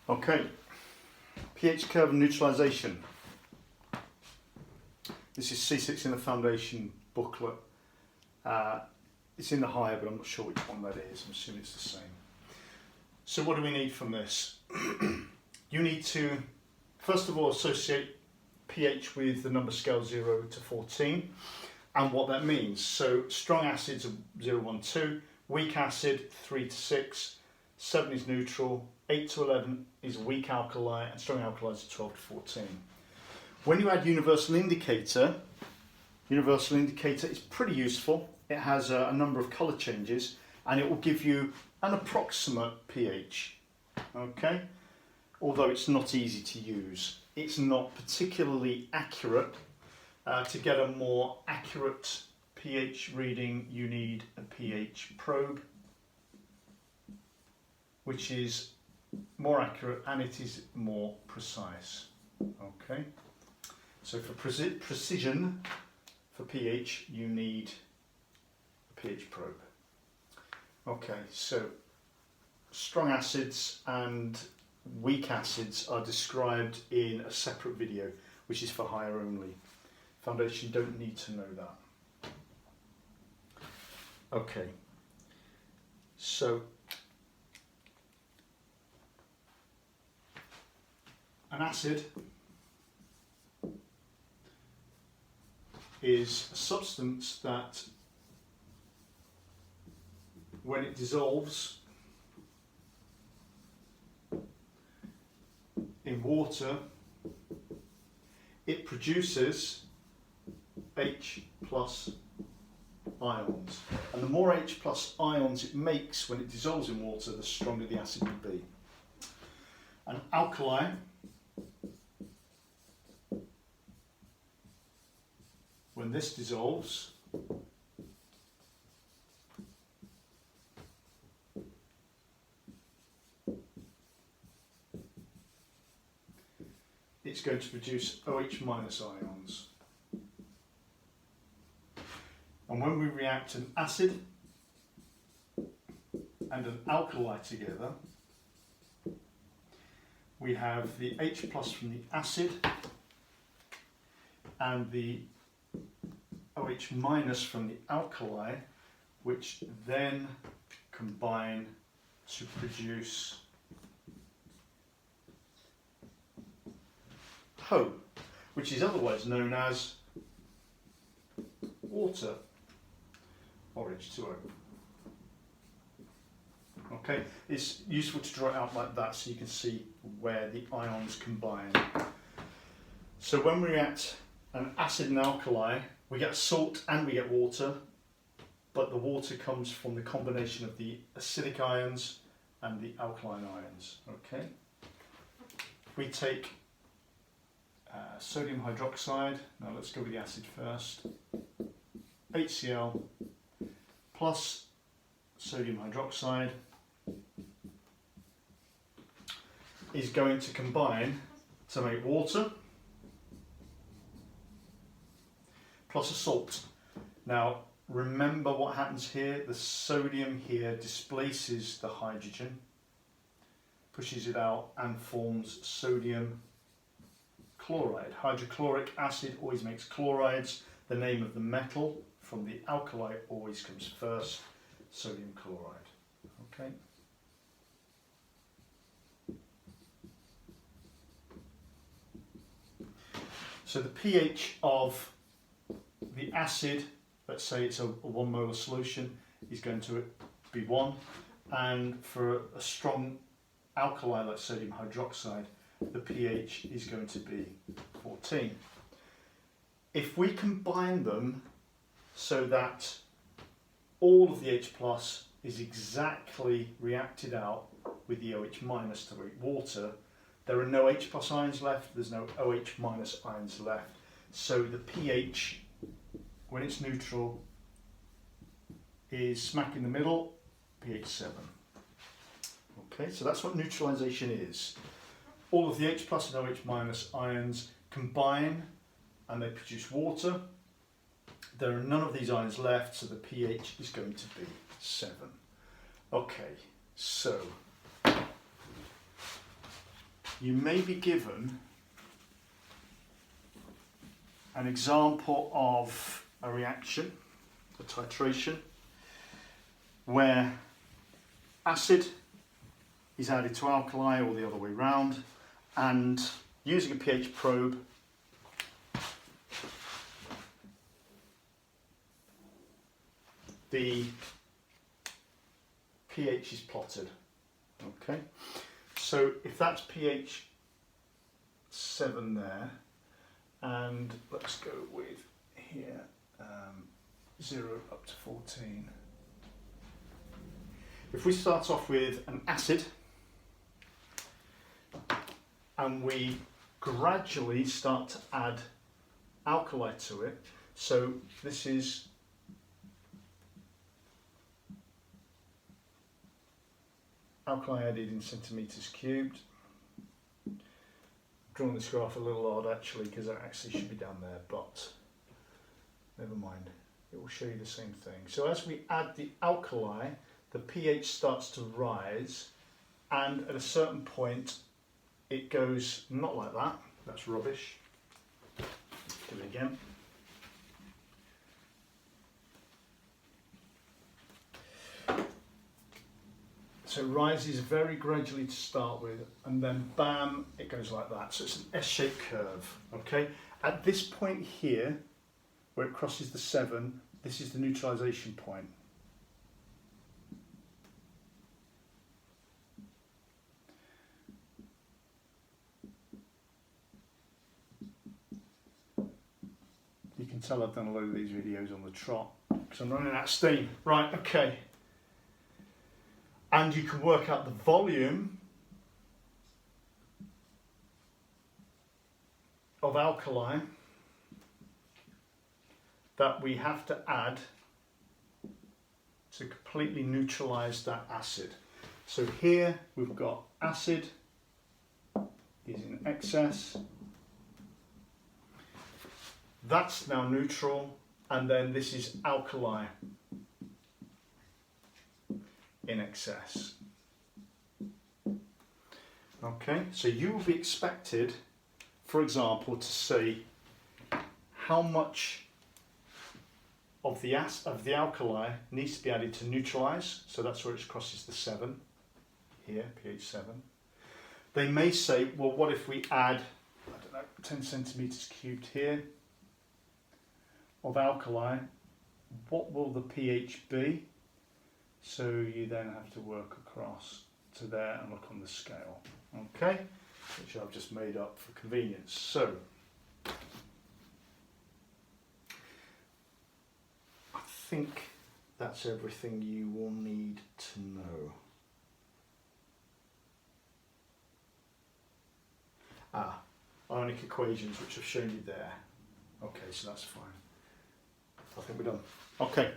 Okay, pH curve and neutralisation. This is C6 in the foundation booklet. It's in the higher, but I'm not sure which one that is. I'm assuming it's the same. So what do we need from this? You need to, first of all, associate pH with the number scale 0 to 14 and what that means. So strong acids are 0, 1, 2, weak acid 3 to 6, 7 is neutral, 8 to 11 is weak alkali, and strong alkalis are 12 to 14. When you add universal indicator is pretty useful. It has a number of colour changes and it will give you an approximate pH, okay? Although it's not easy to use. It's not particularly accurate. To get a more accurate pH reading, you need a pH probe, which is more accurate and it is more precise, okay? So for precision, for pH, you need a pH probe. Okay, so strong acids and weak acids are described in a separate video, which is for higher only. Foundation don't need to know that. Okay, so an acid is a substance that, when it dissolves in water, it produces H plus ions. And the more H plus ions it makes when it dissolves in water, the stronger the acid will be. An alkali when this dissolves, it's going to produce OH minus ions. And when we react an acid and an alkali together, we have the H plus from the acid and the OH minus from the alkali, which then combine to produce HO, which is otherwise known as water, or H2O. Okay, it's useful to draw it out like that so you can see where the ions combine. So when we react an acid and alkali, we get salt and we get water, but the water comes from the combination of the acidic ions and the alkaline ions. Okay, we take sodium hydroxide. Now let's go with the acid first. HCl plus sodium hydroxide is going to combine to make water plus a salt. Now remember what happens here. The sodium here displaces the hydrogen, pushes it out and forms sodium chloride. Hydrochloric acid always makes chlorides. The name of the metal from the alkali always comes first, sodium chloride. Okay. So the pH of the acid, let's say it's a 1 molar solution, is going to be 1, and for a strong alkali like sodium hydroxide, the pH is going to be 14. If we combine them so that all of the H plus is exactly reacted out with the OH minus to make water, there are no H plus ions left, there's no OH minus ions left. So the pH, when it's neutral, is smack in the middle, pH 7. Okay, so that's what neutralisation is. All of the H plus and OH minus ions combine and they produce water. There are none of these ions left, so the pH is going to be 7. Okay, so you may be given an example of a reaction, a titration, where acid is added to alkali or the other way round, and using a pH probe the pH is plotted. Okay, so if that's pH 7 there, and let's go with here 0 up to 14. If we start off with an acid and we gradually start to add alkali to it, so this is alkali added in centimetres cubed. I've drawn this graph a little odd actually because it actually should be down there, but never mind, it will show you the same thing. So as we add the alkali, the pH starts to rise, and at a certain point it goes not like that, that's rubbish. Do it again. So it rises very gradually to start with, and then bam, it goes like that. So it's an S-shaped curve, okay? At this point here, where it crosses the 7, this is the neutralisation point. You can tell I've done a load of these videos on the trot, because I'm running out of steam. Right, okay. And you can work out the volume of alkali that we have to add to completely neutralise that acid. So here we've got acid is in excess. That's now neutral, and then this is alkali in excess. Okay, so you will be expected, for example, to see how much of the alkali needs to be added to neutralise. So that's where it crosses the 7 here, pH 7. They may say, well, what if we add, I don't know, 10 centimetres cubed here of alkali? What will the pH be? So you then have to work across to there and look on the scale, okay? Which I've just made up for convenience. So, I think that's everything you will need to know. Ionic equations, which I've shown you there. Okay, so that's fine. I think we're done. Okay.